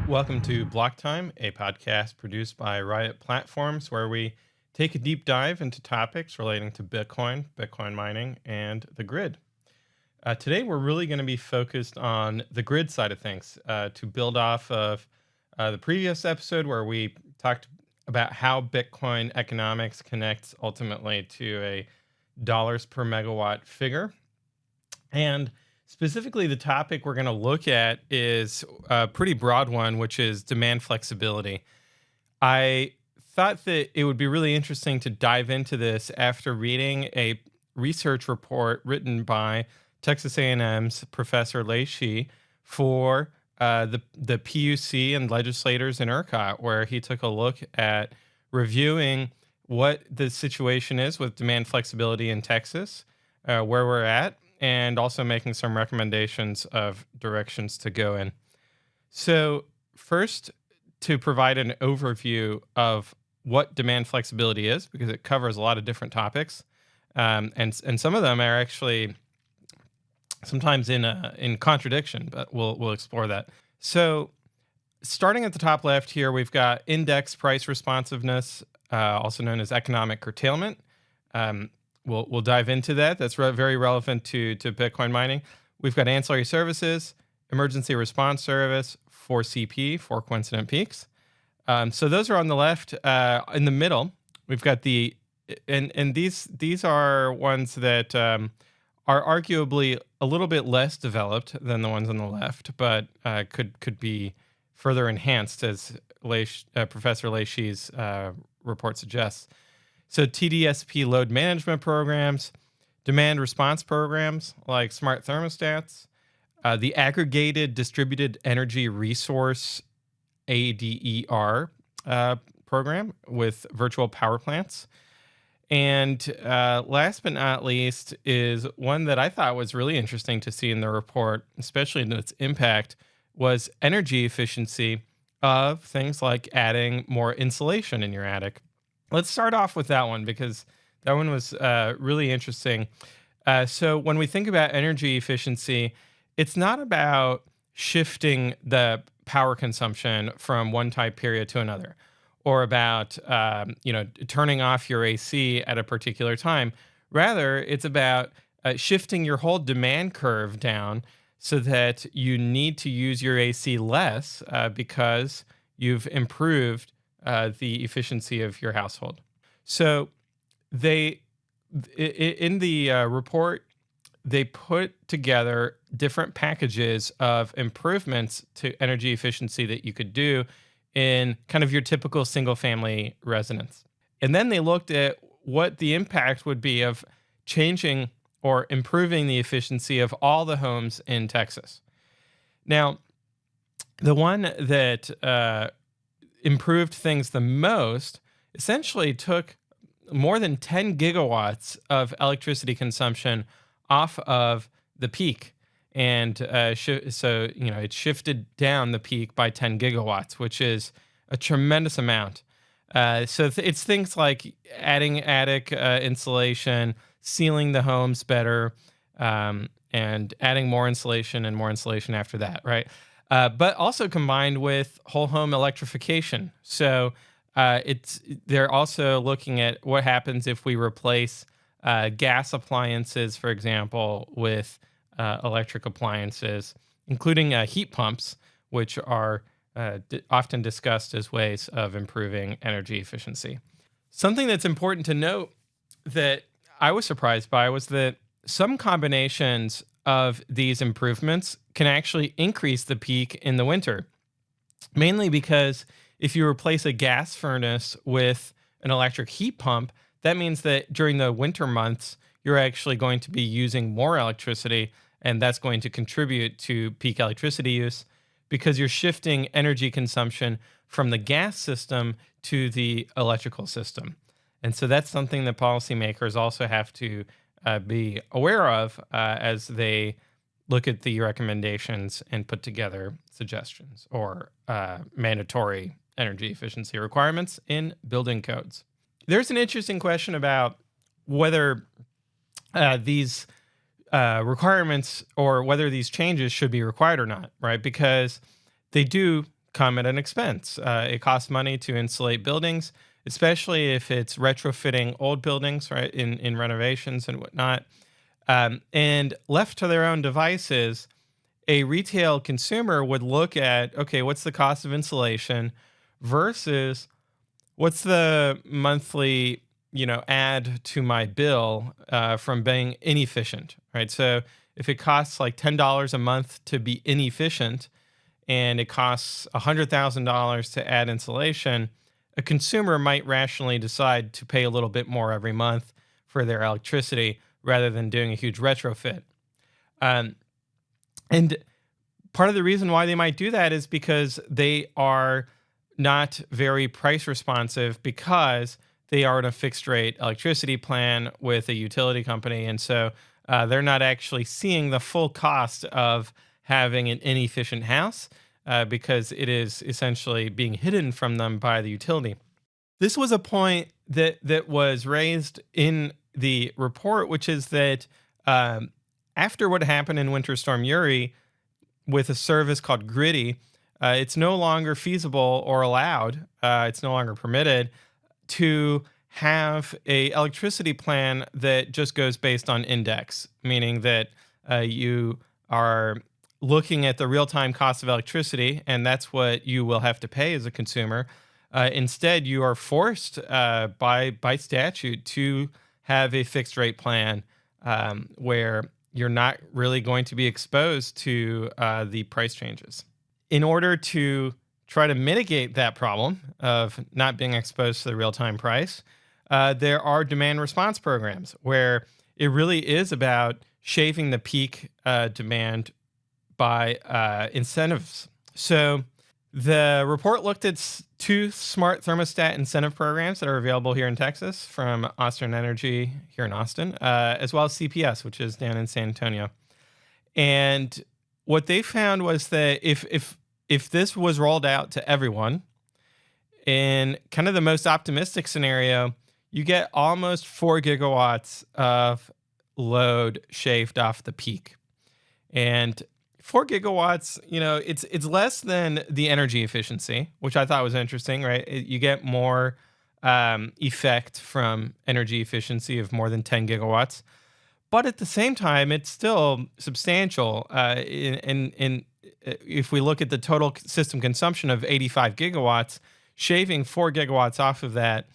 Welcome to Block Time, a podcast produced by Riot Platforms, where we take a deep dive into topics relating to Bitcoin, Bitcoin mining, and the grid. Today, we're really going to be focused on the grid side of things to build off of the previous episode where we talked about how Bitcoin economics connects ultimately to a dollars per megawatt figure. And specifically, the topic we're going to look at is a pretty broad one, which is demand flexibility. I thought that it would be really interesting to dive into this after reading a research report written by Texas A&M's Professor Leishi for the PUC and legislators in ERCOT, where he took a look at reviewing what the situation is with demand flexibility in Texas, where we're at, and also making some recommendations of directions to go in. So first, to provide an overview of what demand flexibility is, because it covers a lot of different topics, and some of them are actually sometimes in contradiction, but we'll explore that. So starting at the top left here, we've got index price responsiveness, also known as economic curtailment. We'll dive into that. That's very relevant to Bitcoin mining. We've got ancillary services, emergency response service, 4CP, 4 coincident peaks. So those are on the left. In the middle, we've got and these are ones that are arguably a little bit less developed than the ones on the left, but could be further enhanced, as Professor Leishi's report suggests. So TDSP load management programs, demand response programs like smart thermostats, the aggregated distributed energy resource ADER program with virtual power plants. And last but not least is one that I thought was really interesting to see in the report, especially in its impact, was energy efficiency of things like adding more insulation in your attic. Let's start off with that one because that one was really interesting. So when we think about energy efficiency, it's not about shifting the power consumption from one time period to another, or about turning off your AC at a particular time. Rather, it's about shifting your whole demand curve down so that you need to use your AC less because you've improved the efficiency of your household. So in the report, they put together different packages of improvements to energy efficiency that you could do in kind of your typical single family residence. And then they looked at what the impact would be of changing or improving the efficiency of all the homes in Texas. Now, the one that improved things the most essentially took more than 10 gigawatts of electricity consumption off of the peak. And so it shifted down the peak by 10 gigawatts, which is a tremendous amount. So it's things like adding attic insulation, sealing the homes better, and adding more insulation and more insulation after that, right? But also combined with whole home electrification. So they're also looking at what happens if we replace gas appliances, for example, with electric appliances, including heat pumps, which are often discussed as ways of improving energy efficiency. Something that's important to note that I was surprised by was that some combinations of these improvements can actually increase the peak in the winter, mainly because if you replace a gas furnace with an electric heat pump, that means that during the winter months, you're actually going to be using more electricity, and that's going to contribute to peak electricity use because you're shifting energy consumption from the gas system to the electrical system. And so that's something that policymakers also have to be aware of as they look at the recommendations and put together suggestions or mandatory energy efficiency requirements in building codes. There's an interesting question about whether these requirements or whether these changes should be required or not, right? Because they do come at an expense. It costs money to insulate buildings, especially if it's retrofitting old buildings, right, in renovations and whatnot. And left to their own devices, a retail consumer would look at, okay, what's the cost of insulation versus what's the monthly, add to my bill from being inefficient, right? So if it costs like $10 a month to be inefficient and it costs $100,000 to add insulation, a consumer might rationally decide to pay a little bit more every month for their electricity rather than doing a huge retrofit. Um, and part of the reason why they might do that is because they are not very price responsive because they are in a fixed rate electricity plan with a utility company. And so they're not actually seeing the full cost of having an inefficient house because it is essentially being hidden from them by the utility. This was a point that was raised in the report, which is that after what happened in Winter Storm Uri with a service called Griddy, it's no longer feasible or allowed. It's no longer permitted to have a electricity plan that just goes based on index, meaning that you are looking at the real-time cost of electricity, and that's what you will have to pay as a consumer. Instead, you are forced by statute to have a fixed rate plan where you're not really going to be exposed to the price changes. In order to try to mitigate that problem of not being exposed to the real-time price, there are demand response programs where it really is about shaving the peak demand by incentives. So the report looked at two smart thermostat incentive programs that are available here in Texas from Austin Energy here in Austin, as well as CPS, which is down in San Antonio. And what they found was that if this was rolled out to everyone, in kind of the most optimistic scenario, you get almost 4 gigawatts of load shaved off the peak. And 4 gigawatts, it's less than the energy efficiency, which I thought was interesting, right? You get more effect from energy efficiency of more than 10 gigawatts. But at the same time, it's still substantial. If we look at the total system consumption of 85 gigawatts, shaving 4 gigawatts off of that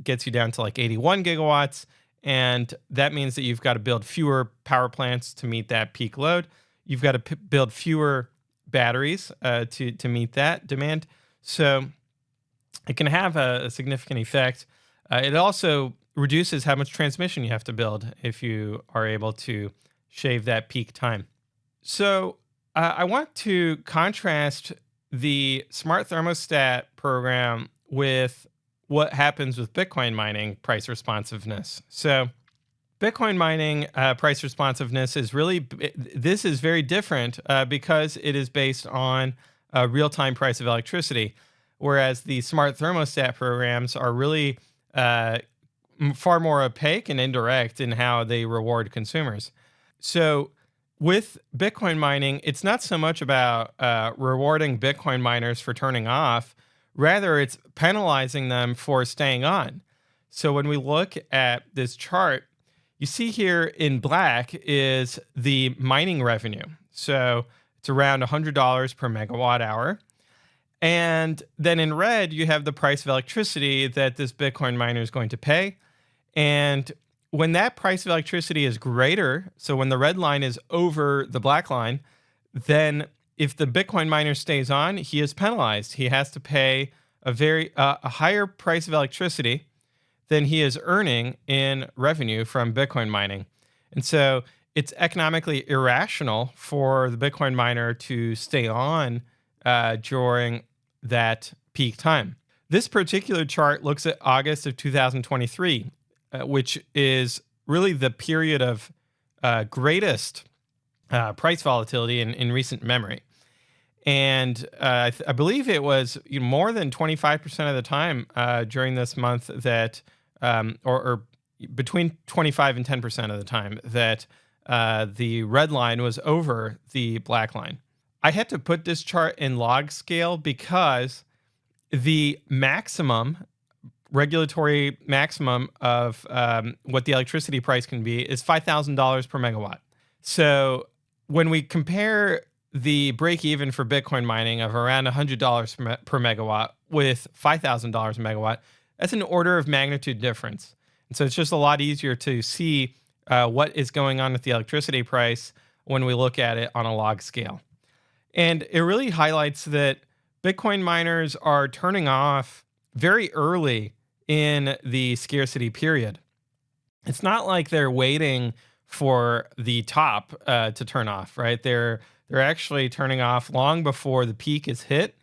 gets you down to like 81 gigawatts. And that means that you've got to build fewer power plants to meet that peak load. You've got to build fewer batteries to meet that demand. So it can have a significant effect. It also reduces how much transmission you have to build if you are able to shave that peak time. So I want to contrast the smart thermostat program with what happens with Bitcoin mining price responsiveness. So Bitcoin mining price responsiveness is this is very different because it is based on a real-time price of electricity, whereas the smart thermostat programs are really far more opaque and indirect in how they reward consumers. So with Bitcoin mining, it's not so much about rewarding Bitcoin miners for turning off, rather it's penalizing them for staying on. So when we look at this chart, you see here in black is the mining revenue. So it's around $100 per megawatt hour. And then in red, you have the price of electricity that this Bitcoin miner is going to pay. And when that price of electricity is greater, so when the red line is over the black line, then if the Bitcoin miner stays on, he is penalized. He has to pay a higher price of electricity than he is earning in revenue from Bitcoin mining. And so it's economically irrational for the Bitcoin miner to stay on during that peak time. This particular chart looks at August of 2023, which is really the period of greatest price volatility in recent memory. And I believe it was more than 25% of the time during this month that, or between 25 and 10% of the time that the red line was over the black line. I had to put this chart in log scale because the maximum regulatory maximum of what the electricity price can be is $5,000 per megawatt. So when we compare the break even for Bitcoin mining of around $100 per megawatt with $5,000 a megawatt, that's an order of magnitude difference. And so it's just a lot easier to see what is going on with the electricity price when we look at it on a log scale. And it really highlights that Bitcoin miners are turning off very early in the scarcity period. It's not like they're waiting for the top to turn off, right? They're actually turning off long before the peak is hit,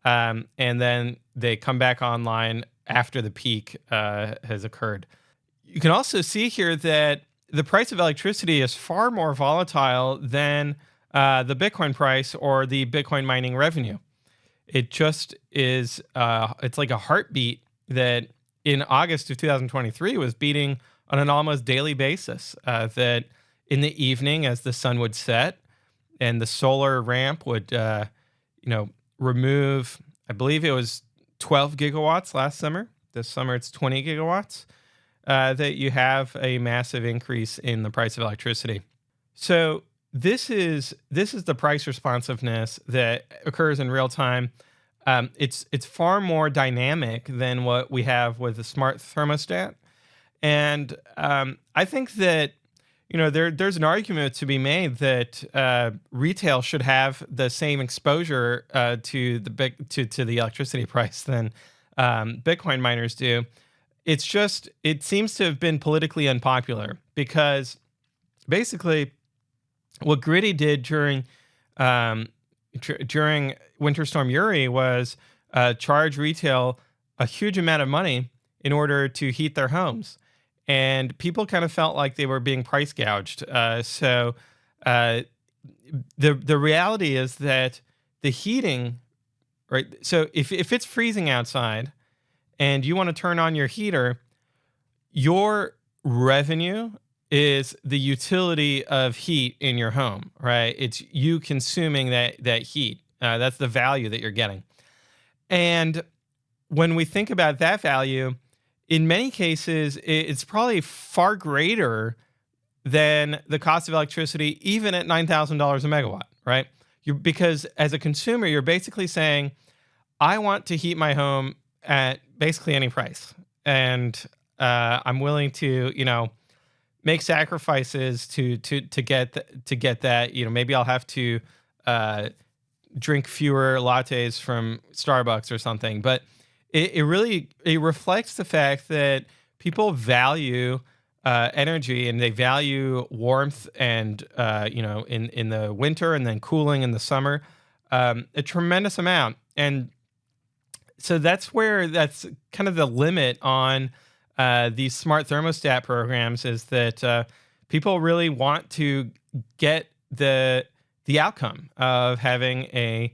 and then they come back online after the peak has occurred. You can also see here that the price of electricity is far more volatile than the Bitcoin price or the Bitcoin mining revenue. It just is, it's like a heartbeat that in August of 2023 was beating on an almost daily basis. That in the evening, as the sun would set and the solar ramp would, remove, I believe it was 12 gigawatts last summer. This summer it's 20 gigawatts. That you have a massive increase in the price of electricity. So this is the price responsiveness that occurs in real time. It's far more dynamic than what we have with a smart thermostat, and I think that there's an argument to be made that retail should have the same exposure to the electricity price than Bitcoin miners do. It's just, it seems to have been politically unpopular because basically what Griddy did during Winter Storm Uri was charge retail a huge amount of money in order to heat their homes. And people kind of felt like they were being price gouged. So the reality is that the heating, right? So if it's freezing outside and you want to turn on your heater, your revenue is the utility of heat in your home, right? It's you consuming that heat. That's the value that you're getting. And when we think about that value, in many cases, it's probably far greater than the cost of electricity, even at $9,000 a megawatt, right? Because as a consumer, you're basically saying, I want to heat my home at basically any price. And I'm willing to, make sacrifices to get that. Maybe I'll have to drink fewer lattes from Starbucks or something. But it really reflects the fact that people value energy and they value warmth and in the winter and then cooling in the summer a tremendous amount. And so that's kind of the limit on these smart thermostat programs, is that people really want to get the outcome of having a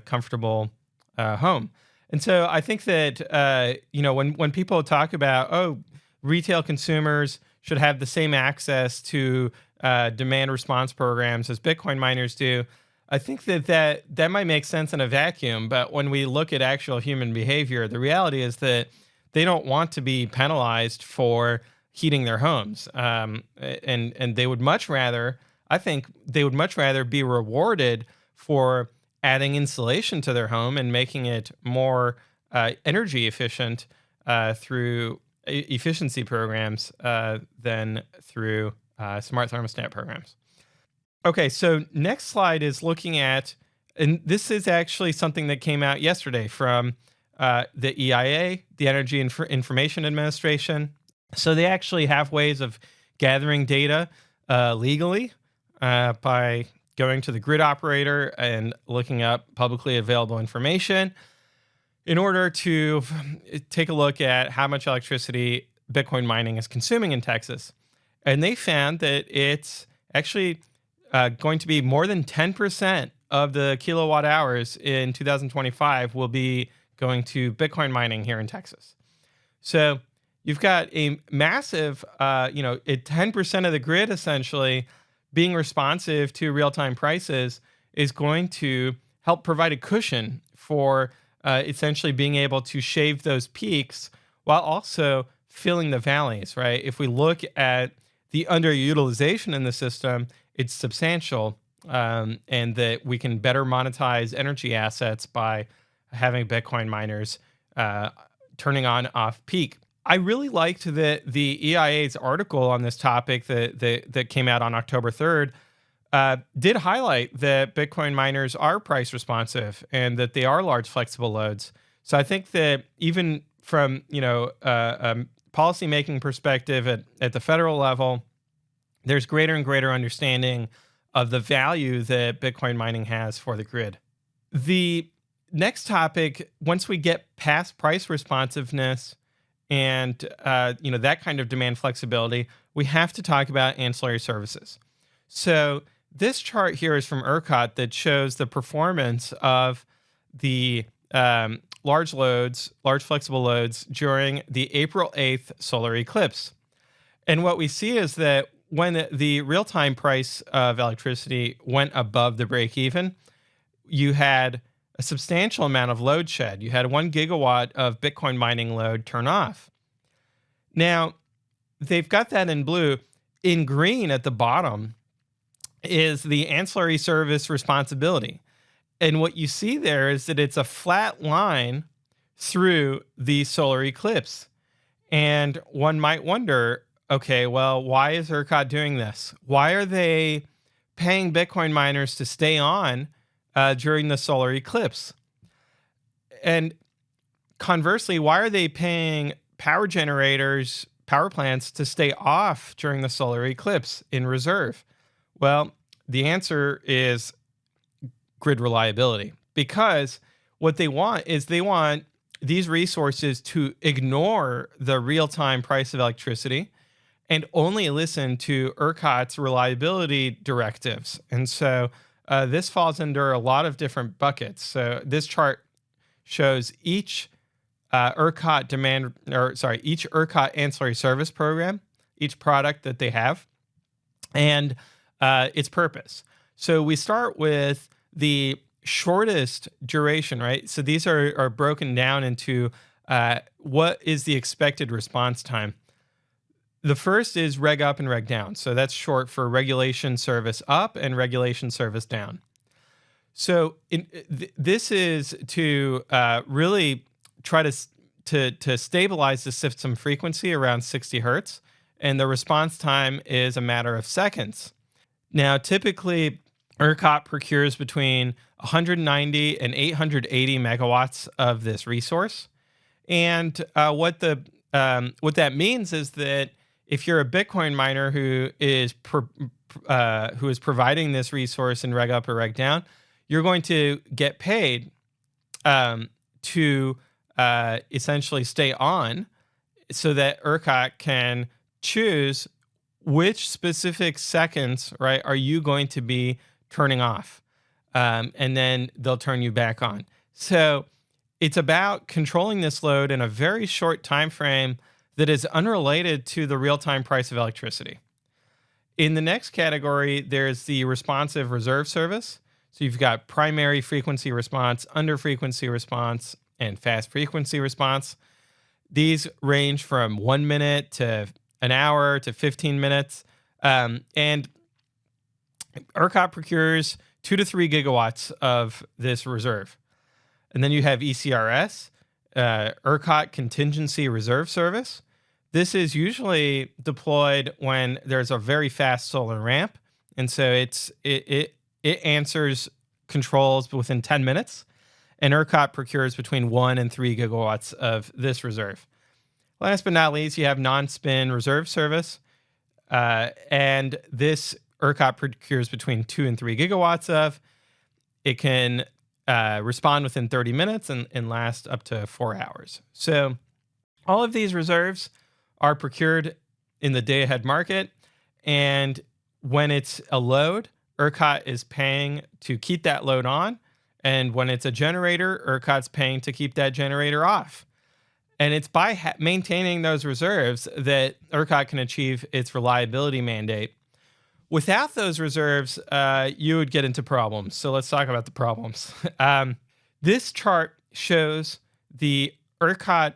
comfortable home. And so I think that when people talk about retail consumers should have the same access to demand response programs as Bitcoin miners do, I think that might make sense in a vacuum. But when we look at actual human behavior, the reality is that they don't want to be penalized for heating their homes. And they would much rather, I think they would much rather be rewarded for adding insulation to their home and making it more energy efficient through efficiency programs than through smart thermostat programs. Okay, so next slide is looking at, and this is actually something that came out yesterday from the EIA, the Energy Information Administration. So they actually have ways of gathering data legally by going to the grid operator and looking up publicly available information in order to take a look at how much electricity Bitcoin mining is consuming in Texas. And they found that it's actually going to be more than 10% of the kilowatt hours in 2025 will be going to Bitcoin mining here in Texas. So you've got a massive, 10% of the grid essentially being responsive to real-time prices is going to help provide a cushion for essentially being able to shave those peaks while also filling the valleys, right? If we look at the underutilization in the system, it's substantial, and that we can better monetize energy assets by having Bitcoin miners turning on off peak. I really liked the EIA's article on this topic that came out on October 3rd. Did highlight that Bitcoin miners are price responsive and that they are large flexible loads. So I think that even from a policy making perspective at the federal level, there's greater and greater understanding of the value that Bitcoin mining has for the grid. The next topic, once we get past price responsiveness and that kind of demand flexibility, we have to talk about ancillary services. So this chart here is from ERCOT that shows the performance of the large flexible loads during the April 8th solar eclipse. And what we see is that when the real-time price of electricity went above the break-even, you had a substantial amount of load shed. You had 1 gigawatt of Bitcoin mining load turn off. Now, they've got that in blue. In green at the bottom is the ancillary service responsibility. And what you see there is that it's a flat line through the solar eclipse. And one might wonder, okay, well, why is ERCOT doing this? Why are they paying Bitcoin miners to stay on during the solar eclipse? And conversely, why are they paying power generators, power plants to stay off during the solar eclipse in reserve? Well, the answer is grid reliability, because what they want is they want these resources to ignore the real-time price of electricity and only listen to ERCOT's reliability directives. And so this falls under a lot of different buckets. So this chart shows each ERCOT each ERCOT ancillary service program, each product that they have, and its purpose. So we start with the shortest duration, right? So these are broken down into what is the expected response time. The first is reg up and reg down. So that's short for regulation service up and regulation service down. So this is to really try to stabilize the system frequency around 60 hertz, and the response time is a matter of seconds. Now, typically, ERCOT procures between 190 and 880 megawatts of this resource, and what that means is that if you're a Bitcoin miner who is providing this resource in reg up or reg down, you're going to get paid to essentially stay on, so that ERCOT can choose which specific seconds, right, are you going to be turning off, and then they'll turn you back on. So it's about controlling this load in a very short time frame that is unrelated to the real-time price of electricity. In the next category, there's the responsive reserve service. So you've got primary frequency response, under frequency response, and fast frequency response. These range from 1 minute to an hour to 15 minutes. And ERCOT procures 2 to 3 gigawatts of this reserve. And then you have ECRS, ERCOT Contingency Reserve Service. This is usually deployed when there's a very fast solar ramp. And so it answers controls within 10 minutes. And ERCOT procures between 1 and 3 gigawatts of this reserve. Last but not least, you have non-spin reserve service. And this ERCOT procures between 2 and 3 gigawatts of. It can respond within 30 minutes and last up to 4 hours. So all of these reserves are procured in the day-ahead market. And when it's a load, ERCOT is paying to keep that load on. And when it's a generator, ERCOT's paying to keep that generator off. And it's by maintaining those reserves that ERCOT can achieve its reliability mandate. Without those reserves, you would get into problems. So let's talk about the problems. This chart shows the ERCOT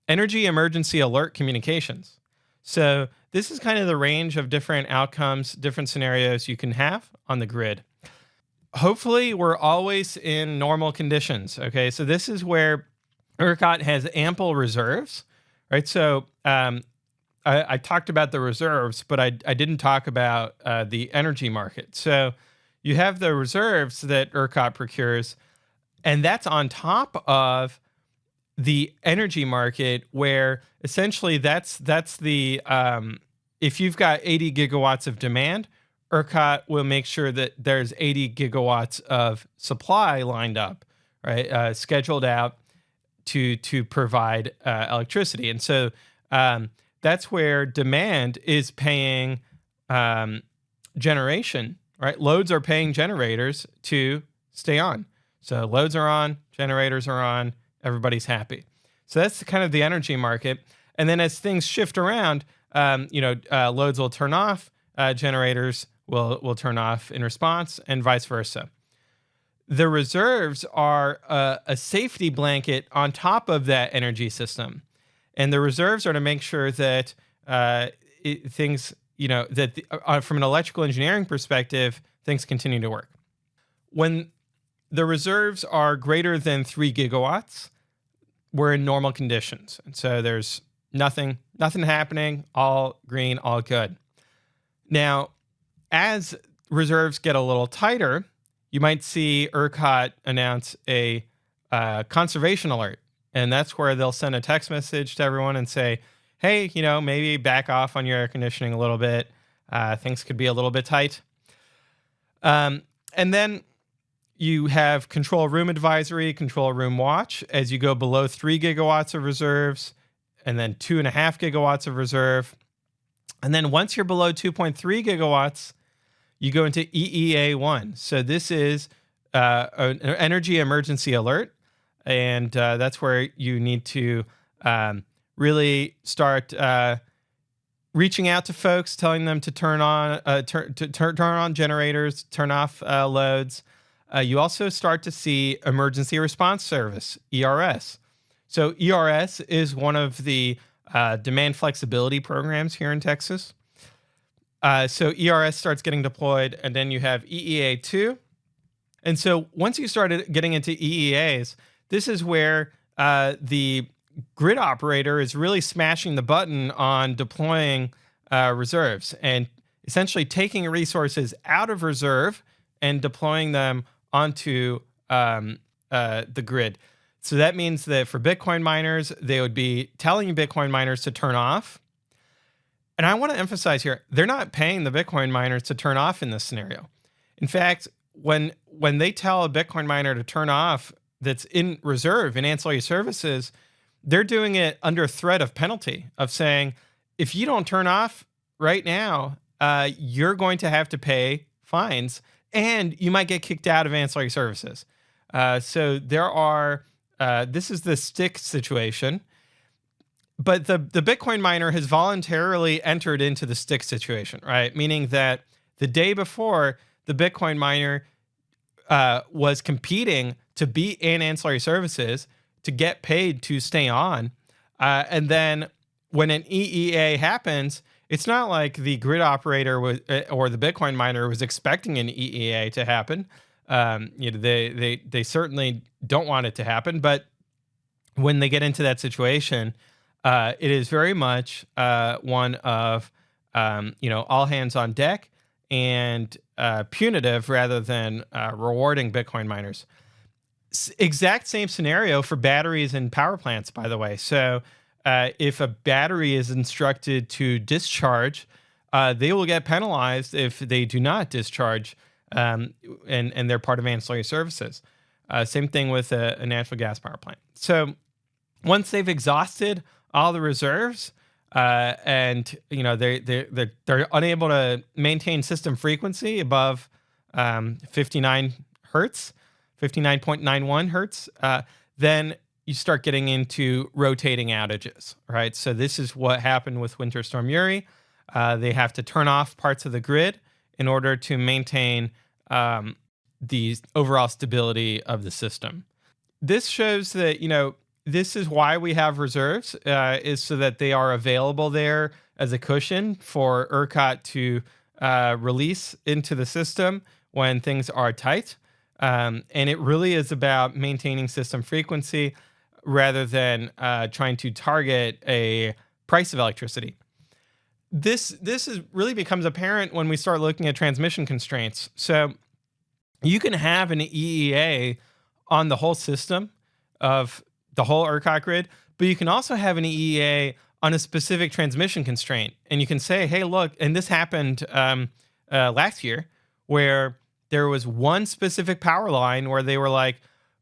energy emergency alert communications. So this is kind of the range of different outcomes, different scenarios you can have on the grid. Hopefully, we're always in normal conditions. Okay, so this is where ERCOT has ample reserves, right? So I talked about the reserves, but I didn't talk about the energy market. So you have the reserves that ERCOT procures, and that's on top of the energy market, where essentially that's the if you've got 80 gigawatts of demand, ERCOT will make sure that there's 80 gigawatts of supply lined up, right? Scheduled out to provide electricity. And so that's where demand is paying generation, right? Loads are paying generators to stay on. So loads are on, generators are on, everybody's happy. So that's kind of the energy market. And then as things shift around, loads will turn off, generators will turn off in response, and vice versa. The reserves are a safety blanket on top of that energy system. And the reserves are to make sure that things, from an electrical engineering perspective, things continue to work. When the reserves are greater than 3 gigawatts, we're in normal conditions. And so there's nothing happening, all green, all good. Now, as reserves get a little tighter, you might see ERCOT announce a conservation alert. And that's where they'll send a text message to everyone and say, hey, maybe back off on your air conditioning a little bit. Things could be a little bit tight. And then you have control room advisory, control room watch as you go below 3 gigawatts of reserves, and then 2.5 gigawatts of reserve. And then once you're below 2.3 gigawatts, you go into EEA1. So this is an energy emergency alert. And that's where you need to really start reaching out to folks, telling them to turn on generators, turn off loads. You also start to see emergency response service, ERS. So ERS is one of the demand flexibility programs here in Texas. So ERS starts getting deployed, and then you have EEA2. And so once you started getting into EEAs, this is where the grid operator is really smashing the button on deploying reserves and essentially taking resources out of reserve and deploying them onto the grid. So that means that for Bitcoin miners, they would be telling Bitcoin miners to turn off. And I want to emphasize here, they're not paying the Bitcoin miners to turn off in this scenario. In fact, when they tell a Bitcoin miner to turn off that's in reserve in ancillary services, they're doing it under threat of penalty of saying, if you don't turn off right now, you're going to have to pay fines and you might get kicked out of ancillary services. So there are, this is the stick situation. But the Bitcoin miner has voluntarily entered into the stick situation, right? Meaning that the day before, the Bitcoin miner was competing to be in ancillary services to get paid to stay on. And then when an EEA happens, it's not like the grid operator or the Bitcoin miner was expecting an EEA to happen. They certainly don't want it to happen. But when they get into that situation, it is very much one of all hands on deck and punitive rather than rewarding Bitcoin miners. Exact same scenario for batteries and power plants, by the way. So if a battery is instructed to discharge, they will get penalized if they do not discharge, and they're part of ancillary services. Same thing with a natural gas power plant. So once they've exhausted all the reserves, and they're unable to maintain system frequency above 59 hertz, 59.91 hertz, then you start getting into rotating outages, right? So this is what happened with Winter Storm Uri. They have to turn off parts of the grid in order to maintain the overall stability of the system. This shows that, this is why we have reserves, is so that they are available there as a cushion for ERCOT to release into the system when things are tight. And it really is about maintaining system frequency rather than trying to target a price of electricity. Really becomes apparent when we start looking at transmission constraints. So you can have an EEA on the whole system of the whole ERCOT grid, but you can also have an EEA on a specific transmission constraint. And you can say, hey, look, and this happened last year, where there was one specific power line where they were like,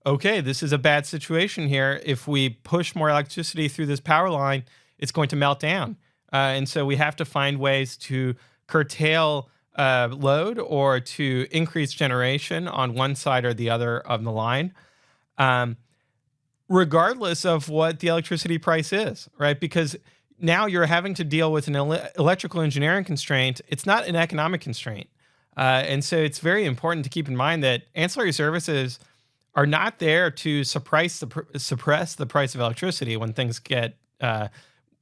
okay, this is a bad situation here. If we push more electricity through this power line, it's going to melt down. And so we have to find ways to curtail load or to increase generation on one side or the other of the line, regardless of what the electricity price is, right? Because now you're having to deal with an electrical engineering constraint. It's not an economic constraint. And so it's very important to keep in mind that ancillary services are not there to suppress the price of electricity when things get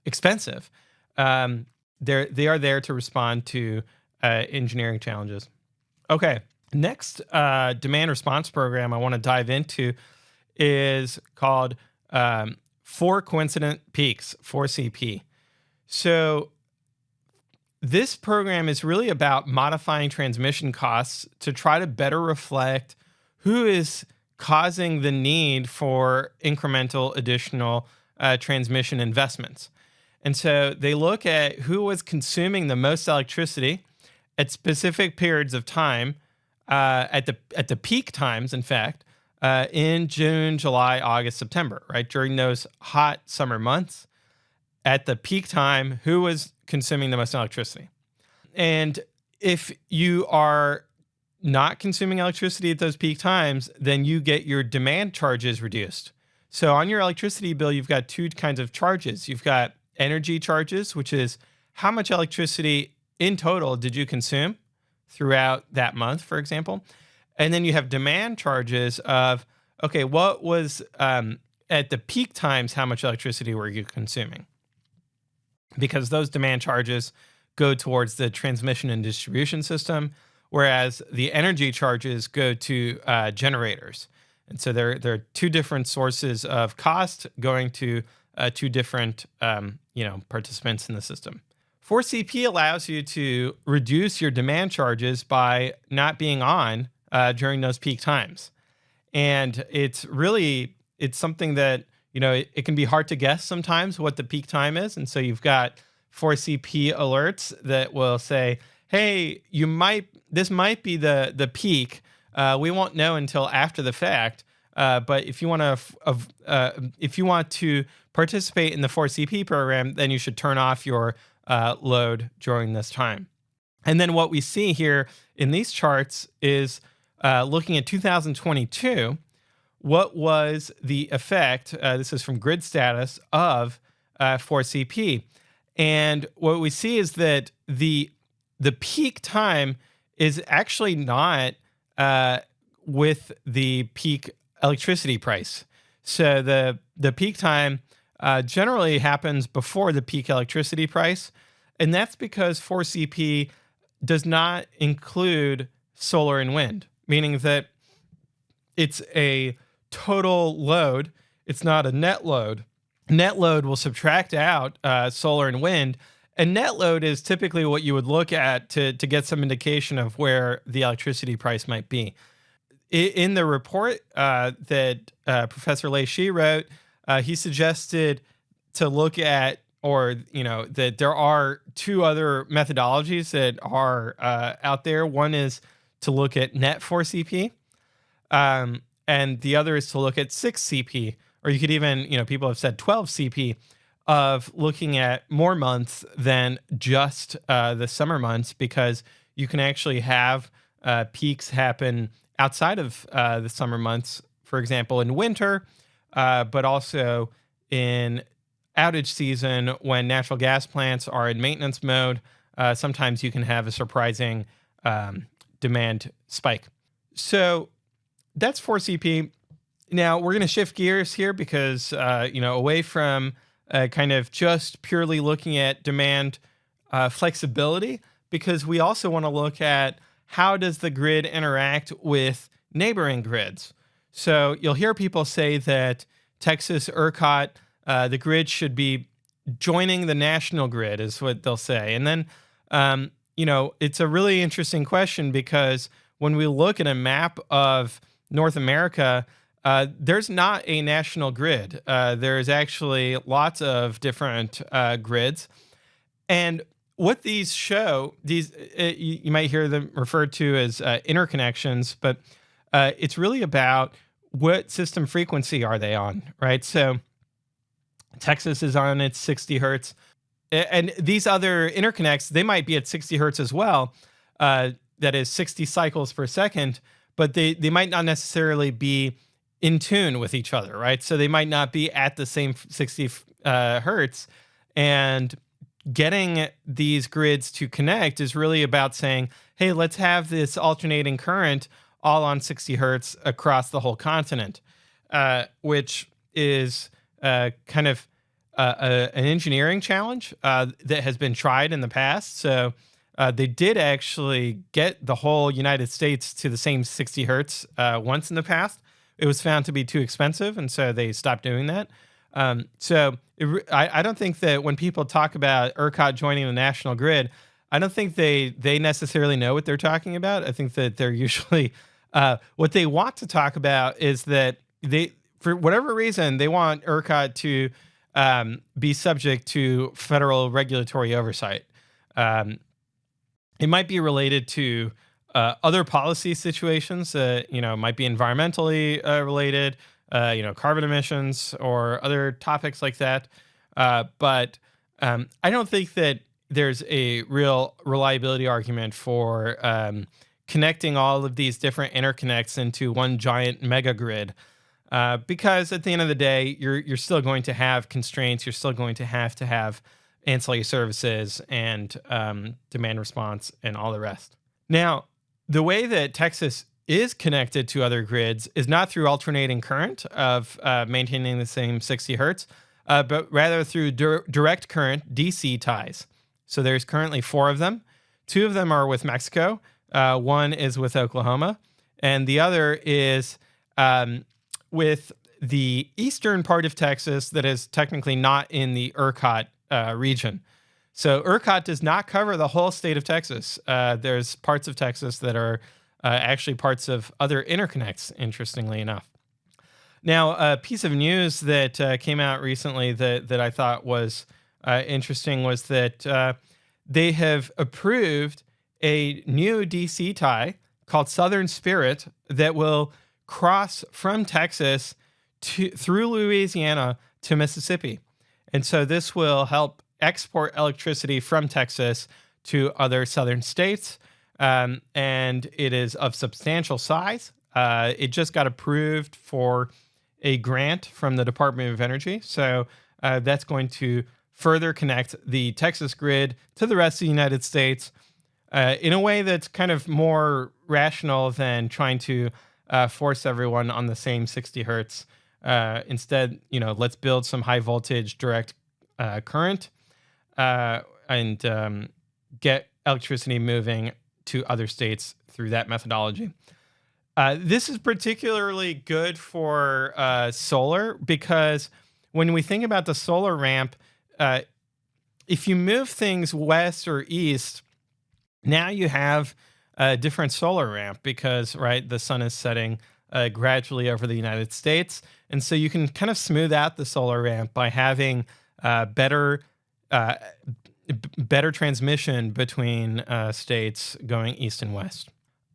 expensive. They are there to respond to engineering challenges. Okay, next demand response program I want to dive into is called 4 Coincident Peaks, 4CP. So this program is really about modifying transmission costs to try to better reflect who is causing the need for incremental additional transmission investments. And so they look at who was consuming the most electricity at specific periods of time, at the peak times, in fact, in June, July, August, September, right? During those hot summer months, at the peak time, who was consuming the most electricity. And if you are not consuming electricity at those peak times, then you get your demand charges reduced. So on your electricity bill, you've got 2 kinds of charges. You've got energy charges, which is how much electricity in total did you consume throughout that month, for example. And then you have demand charges of, okay, what was at the peak times, how much electricity were you consuming? Because those demand charges go towards the transmission and distribution system, whereas the energy charges go to generators. And so there are 2 different sources of cost going to 2 different participants in the system. 4CP allows you to reduce your demand charges by not being on during those peak times. And it's something that, it can be hard to guess sometimes what the peak time is. And so you've got 4CP alerts that will say, hey, this might be the peak. We won't know until after the fact. But if you want to participate in the 4CP program, then you should turn off your load during this time. And then what we see here in these charts is looking at 2022, what was the effect, this is from grid status, of 4CP. And what we see is that the peak time is actually not with the peak electricity price. So the peak time generally happens before the peak electricity price. And that's because 4CP does not include solar and wind, meaning that it's a total load. It's not a net load. Net load will subtract out solar and wind. And net load is typically what you would look at to get some indication of where the electricity price might be. In the report that Professor Leishi wrote, he suggested to look at, that there are 2 other methodologies that are out there. One is to look at net 4CP, and the other is to look at 6CP, or you could even, people have said 12CP, of looking at more months than just the summer months, because you can actually have peaks happen outside of the summer months. For example, in winter, but also in outage season when natural gas plants are in maintenance mode. Sometimes you can have a surprising demand spike. So that's 4CP. Now we're going to shift gears here because away from kind of just purely looking at demand flexibility, because we also want to look at how does the grid interact with neighboring grids. So you'll hear people say that Texas ERCOT, the grid should be joining the national grid, is what they'll say. And then, it's a really interesting question because when we look at a map of North America, there's not a national grid. There's actually lots of different grids. And what these show, you might hear them referred to as interconnections, but it's really about what system frequency are they on, right? So Texas is on its 60 hertz. And these other interconnects, they might be at 60 hertz as well. That is 60 cycles per second, but they might not necessarily be in tune with each other, right? So they might not be at the same 60 hertz. And getting these grids to connect is really about saying, hey, let's have this alternating current all on 60 hertz across the whole continent, which is kind of an engineering challenge that has been tried in the past. So they did actually get the whole United States to the same 60 hertz once in the past. It was found to be too expensive, and so they stopped doing that. I don't think that when people talk about ERCOT joining the national grid, I don't think they necessarily know what they're talking about. I think that they're usually what they want to talk about is that they, for whatever reason, they want ERCOT to be subject to federal regulatory oversight. It might be related to other policy situations that might be environmentally related, carbon emissions or other topics like that. But I don't think that there's a real reliability argument for connecting all of these different interconnects into one giant mega grid. Because at the end of the day, you're still going to have constraints. You're still going to have ancillary services and demand response and all the rest. Now, the way that Texas is connected to other grids is not through alternating current of maintaining the same 60 hertz, but rather through direct current DC ties. So there's currently 4 of them. 2 of them are with Mexico. One is with Oklahoma, and the other is with the eastern part of Texas that is technically not in the ERCOT region. So ERCOT does not cover the whole state of Texas. There's parts of Texas that are actually parts of other interconnects, interestingly enough. Now, a piece of news that came out recently that I thought was interesting was that they have approved a new DC tie called Southern Spirit that will cross from Texas through Louisiana to Mississippi. And so this will help export electricity from Texas to other southern states. And it is of substantial size. It just got approved for a grant from the Department of Energy. So that's going to further connect the Texas grid to the rest of the United States in a way that's kind of more rational than trying to force everyone on the same 60 hertz. Instead, let's build some high voltage direct current and get electricity moving to other states through that methodology. This is particularly good for solar because when we think about the solar ramp, if you move things west or east, now you have a different solar ramp because, right, the sun is setting gradually over the United States. And so you can kind of smooth out the solar ramp by having better transmission between states going east and west.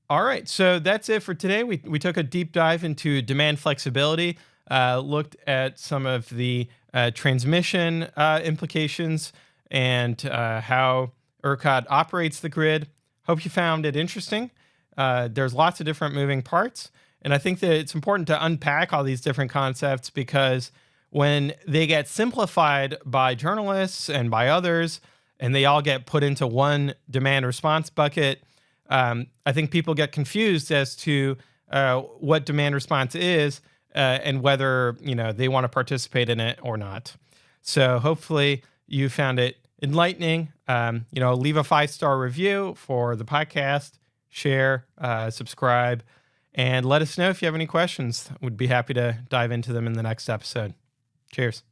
All right, so that's it for today. We took a deep dive into demand flexibility, looked at some of the transmission implications and how ERCOT operates the grid. Hope you found it interesting. There's lots of different moving parts. And I think that it's important to unpack all these different concepts because when they get simplified by journalists and by others, and they all get put into one demand response bucket, I think people get confused as to what demand response is and whether they want to participate in it or not. So hopefully you found it enlightening. Leave a 5-star review for the podcast, share, subscribe, and let us know if you have any questions. We'd be happy to dive into them in the next episode. Cheers.